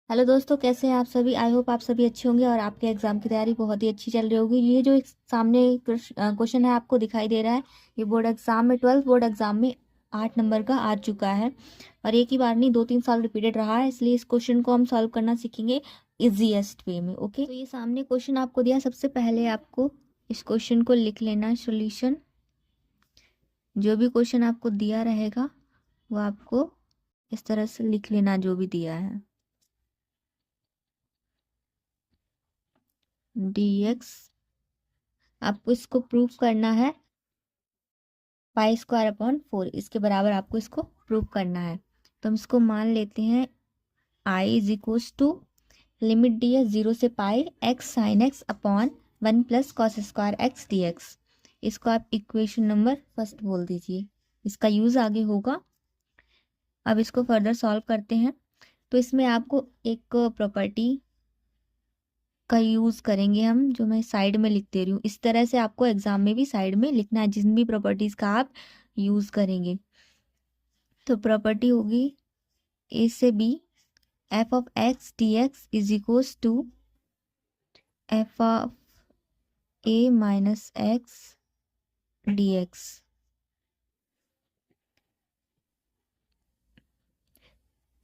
Hello दोस्तों, कैसे हैं आप सभी। आई होप आप सभी अच्छे होंगे और आपके एग्जाम की तैयारी बहुत ही अच्छी चल रही होगी। ये जो एक सामने क्वेश्चन है आपको दिखाई दे रहा है, ये बोर्ड एग्जाम में 12th बोर्ड एग्जाम में 8 नंबर का आ चुका है और एक ही बार नहीं 2-3 साल रिपीटेड रहा है, इसलिए इस क्वेश्चन को हम सॉल्व करना सीखेंगे इजीएस्ट वे में। ओके, तो ये सामने क्वेश्चन आपको दिया। सबसे पहले आपको इस क्वेश्चन को लिख लेना सोल्यूशन। जो भी क्वेश्चन आपको दिया रहेगा वो आपको इस तरह से लिख लेना, जो भी दिया है। dx आपको इसको प्रूव करना है, π² / 4 इसके बराबर आपको इसको प्रूव करना है। तो हम इसको मान लेते हैं i is equals to limit D है 0 से pi x sine x upon 1 plus cos square x dx। इसको आप इक्वेशन नंबर फर्स्ट बोल दीजिए, इसका यूज आगे होगा। अब इसको फर्दर सॉल्व करते हैं। तो इसमें आपको एक प्रॉपर्टी का यूज करेंगे हम, जो मैं साइड में लिख दे रही हूँ। इस तरह से आपको एग्जाम में भी साइड में लिखना है, जिन भी प्रॉपर्टीज का आप यूज करेंगे। तो प्रॉपर्टी होगी ए से B, F of X D X is equals to F of A minus X D X.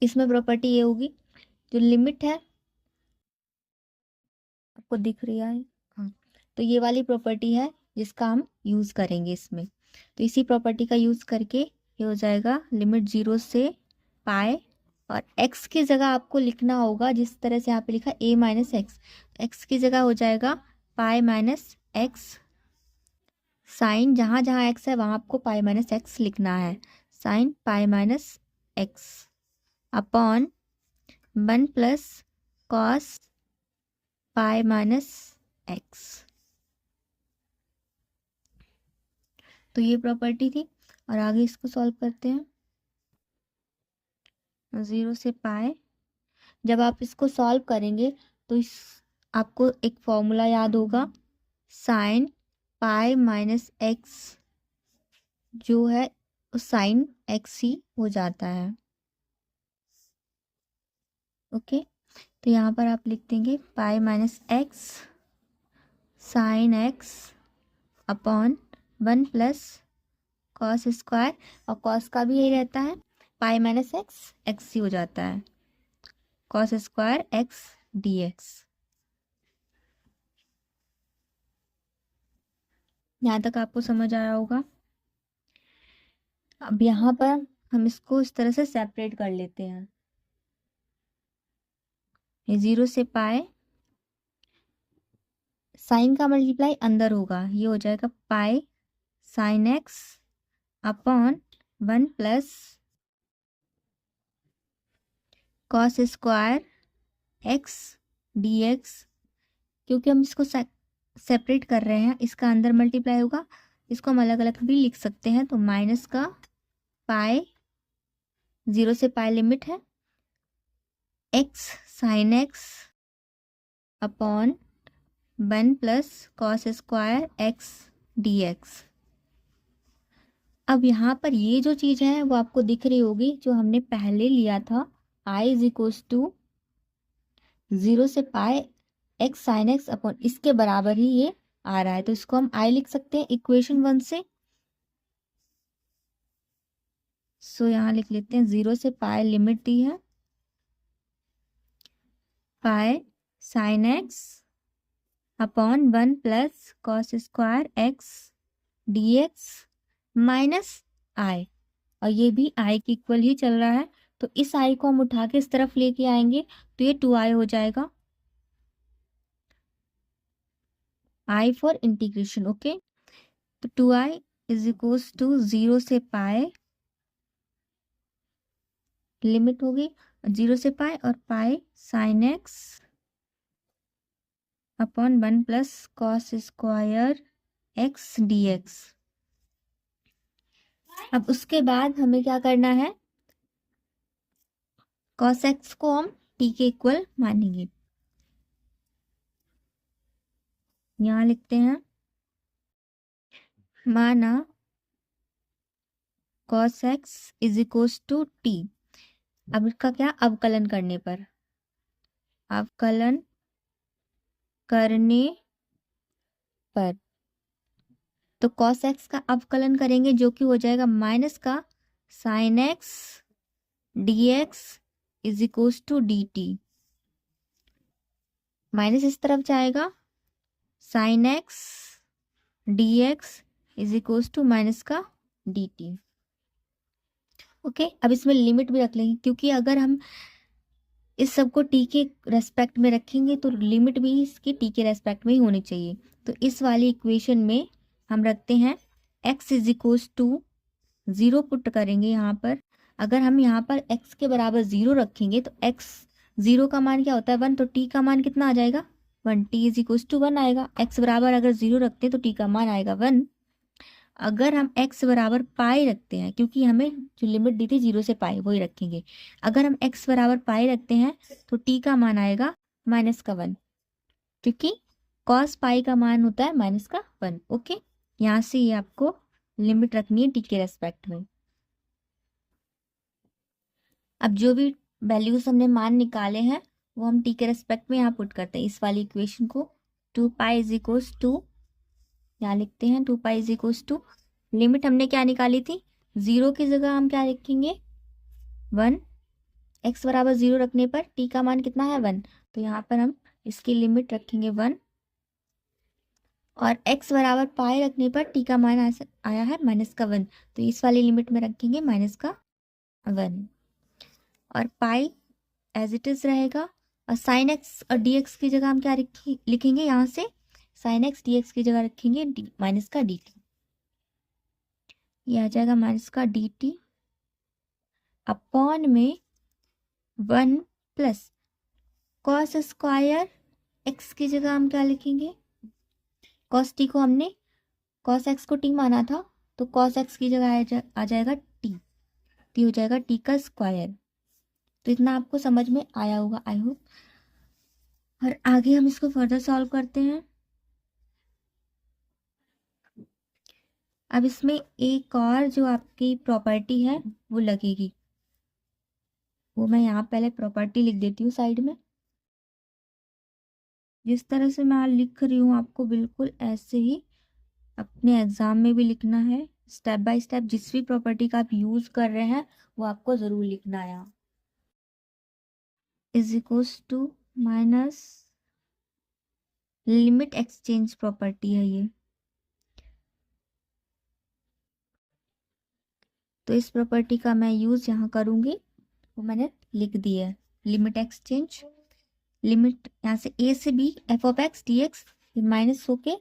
इसमें प्रॉपर्टी ये होगी, जो लिमिट है आपको दिख रही है। हाँ, तो ये वाली प्रॉपर्टी है जिसका हम यूज करेंगे इसमें। तो इसी प्रॉपर्टी का यूज करके ये हो जाएगा लिमिट 0 से पाए, और x की जगह आपको लिखना होगा जिस तरह से यहाँ पे लिखा a माइनस एक्स, एक्स की जगह हो जाएगा पाई माइनस एक्स। साइन जहाँ जहाँ x है वहाँ आपको पाई माइनस एक्स लिखना है। Sine pi minus x upon 1 plus cos pi minus x. तो ये प्रॉपर्टी थी और आगे इसको सॉल्व करते हैं। 0 से पाए, जब आप इसको सॉल्व करेंगे तो इस आपको एक फॉर्मूला याद होगा, साइन पाई माइनस एक्स जो है साइन एक्स ही हो जाता है। ओके, तो यहाँ पर आप लिख देंगे pi minus x sign x upon 1 plus cos square, और कॉस का भी यही रहता है, पाई माइनस एक्स एक्स ही हो जाता है, cos square x D x. यहाँ तक आपको समझ आया होगा। अब यहाँ पर हम इसको इस तरह से सेपरेट कर लेते हैं। ये 0 से पाए, साइन का मल्टीप्लाई अंदर होगा, ये हो जाएगा pi sine x upon 1 plus cos square x D x. क्योंकि हम इसको सेपरेट कर रहे हैं, इसका अंदर मल्टीप्लाई होगा, इसको हम अलग अलग भी लिख सकते हैं। तो माइनस का पाई 0 से पाई लिमिट है x sign x upon 1 plus cos square x D x. अब यहाँ पर ये जो चीज़ है वो आपको दिख रही होगी, जो हमने पहले लिया था, आई इज इक्वल्स टू 0 से पाए एक्स साइन एक्स अपॉन, इसके बराबर ही ये आ रहा है। तो इसको हम आई लिख सकते हैं इक्वेशन 1 से। सो यहाँ लिख लेते हैं 0 से पाए लिमिट दी है pi sine x upon 1 plus cos square x D x minus I, और ये भी आई के इक्वल ही चल रहा है। तो इस आई को हम उठा के इस तरफ लेके आएंगे तो ये 2i हो जाएगा, आई फॉर इंटीग्रेशन। ओके, तो 2i इज इक्वल्स टू 0 से पाए, लिमिट होगी 0 से पाए और पाए sine x upon 1 plus cos square x D x. अब उसके बाद हमें क्या करना है, कॉस एक्स को हम टी के इक्वल मानेंगे। यहाँ लिखते हैं माना cos X is equals to T. अब इसका क्या अवकलन करने पर अवकलन करने पर, तो cos x का अवकलन करेंगे जो कि हो जाएगा माइनस का sin x dx is equals to dt। Minus इस तरफ जाएगा, sin x dx is equals to minus का dt। ओके, अब इसमें लिमिट भी रख लेंगे क्योंकि अगर हम इस सब को टी के रेस्पेक्ट में रखेंगे तो लिमिट भी इसकी टी के रेस्पेक्ट में ही होनी चाहिए। तो इस वाली इक्वेशन में हम रखते हैं x is equals to 0 put करेंगे यहाँ पर। अगर हम यहाँ पर x के बराबर 0 रखेंगे तो x 0 का मान क्या होता है 1, तो t का मान कितना आ जाएगा 1, t इज इक्वल्स टू 1 आएगा। x बराबर अगर 0 रखते हैं तो t का मान आएगा 1। अगर हम x बराबर पाई रखते हैं, क्योंकि हमें जो लिमिट दी थी 0 से पाई वही रखेंगे, अगर हम x बराबर पाई रखते हैं तो t का मान आएगा माइनस का 1, क्योंकि cos पाई का मान होता है माइनस का 1। ओके, यहाँ से ये आपको लिमिट रखनी है टी के रेस्पेक्ट में। अब जो भी वैल्यूज हमने मान निकाले हैं वो हम टी के रेस्पेक्ट में यहाँ पुट करते हैं। इस वाली इक्वेशन को 2 पाई इज इक्वल्स टू, यहाँ लिखते हैं 2 pi is equals to, limit हमने क्या निकाली थी 0 की जगह हम क्या रखेंगे 1, x बराबर 0 रखने पर t का मान कितना है 1, तो यहाँ पर हम इसकी लिमिट रखेंगे 1, और x बराबर पाई रखने पर t का मान आया है माइनस का 1, तो इस वाली लिमिट में रखेंगे माइनस का 1, और पाई एज इट इज रहेगा। और साइन एक्स और डी एक्स की जगह हम क्या लिखेंगे, यहाँ से साइन एक्स डी एक्स की जगह रखेंगे माइनस का डी टी, ये आ जाएगा माइनस का डी टी अपॉन में 1 प्लस कॉस स्क्वायर एक्स की जगह हम क्या लिखेंगे, कॉस टी को हमने कॉस एक्स को टी माना था, तो कॉस एक्स की जगह आ जाएगा टी हो जाएगा टी का स्क्वायर। तो इतना आपको समझ में आया होगा आई होप। और आगे हम इसको फर्दर सॉल्व करते हैं। अब इसमें एक और जो आपकी प्रॉपर्टी है वो लगेगी, वो मैं यहाँ पहले प्रॉपर्टी लिख देती हूँ साइड में। जिस तरह से मैं लिख रही हूँ आपको बिल्कुल ऐसे ही अपने एग्जाम में भी लिखना है, स्टेप बाय स्टेप। जिस भी प्रॉपर्टी का आप यूज कर रहे हैं वो आपको जरूर लिखना है। यहाँ is equals to minus limit exchange property है ये, तो इस प्रॉपर्टी का मैं यूज यहाँ करूंगी, वो मैंने लिख दिया है। लिमिट एक्सचेंज, लिमिट यहाँ से a से b F of X D x, minus होके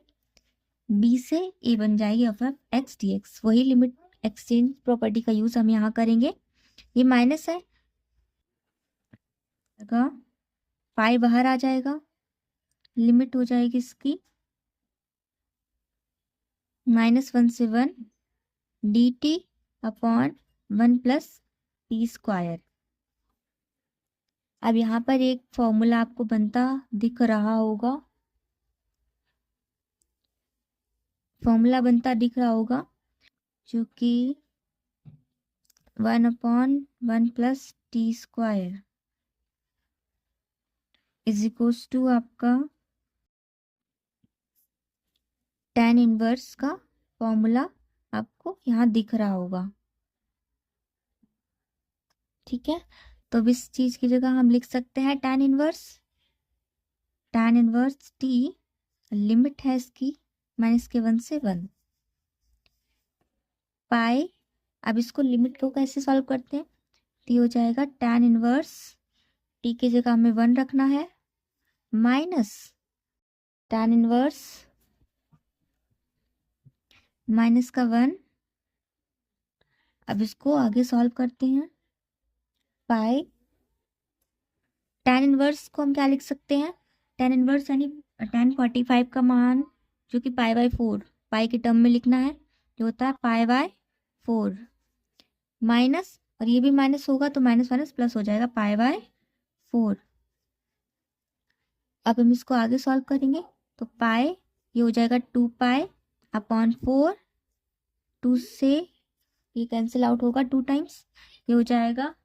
b से a बन जाएगी F of X D x. वही लिमिट एक्सचेंज प्रॉपर्टी का यूज हम यहाँ करेंगे। ये माइनस है, पाई बाहर आ जाएगा, लिमिट हो जाएगी इसकी -1 से 1 D T upon 1 plus T square. अब यहाँ पर एक फॉर्मूला आपको बनता दिख रहा होगा, जो कि 1/1 plus T square is equals to आपका tan इनवर्स का फॉर्मूला आपको यहाँ दिख रहा होगा। ठीक है, तो अब इस चीज की जगह हम लिख सकते हैं tan इनवर्स टी, लिमिट है इसकी -1 से 1 पाई। अब इसको लिमिट को कैसे सॉल्व करते हैं, टी हो जाएगा tan इनवर्स टी की जगह हमें 1 रखना है, माइनस tan इनवर्स माइनस का 1। अब इसको आगे सॉल्व करते हैं, पाई tan इनवर्स को हम क्या लिख सकते हैं, tan इनवर्स यानी tan 45 का मान जो कि पाई/4 पाई के टर्म में लिखना है, जो होता है पाई/4 माइनस, और ये भी माइनस होगा तो माइनस माइनस प्लस हो जाएगा पाई/4। अब हम इसको आगे सॉल्व करेंगे तो पाई ये हो जाएगा 2 पाई अपॉन 4, 2 से ये कैंसिल आउट होगा 2 टाइम्स, ये हो जाएगा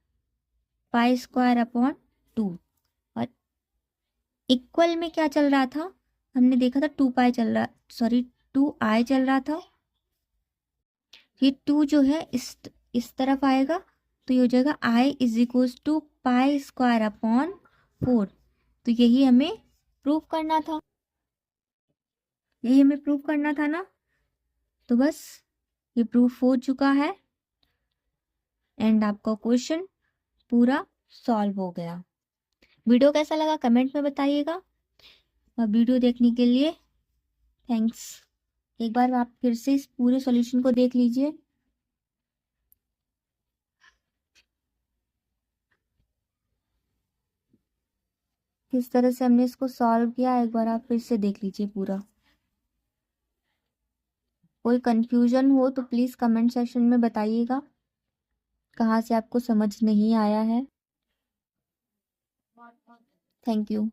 पाई स्क्वायर अपॉन 2, और इक्वल में क्या चल रहा था, हमने देखा था 2 आई चल रहा था। ये 2 जो है इस तरफ आएगा तो ये हो जाएगा I is equal to pi square upon 4। तो यही हमें प्रूव करना था, ना। तो बस ये प्रूफ हो चुका है एंड आपका क्वेश्चन पूरा सॉल्व हो गया। वीडियो कैसा लगा कमेंट में बताइएगा और वीडियो देखने के लिए थैंक्स। एक बार आप फिर से इस पूरे सॉल्यूशन को देख लीजिए। किस तरह से हमने इसको सॉल्व किया एक बार आप फिर से देख लीजिए पूरा। कोई कंफ्यूजन हो तो प्लीज़ कमेंट सेक्शन में बताइएगा कहाँ से आपको समझ नहीं आया है। Thank you.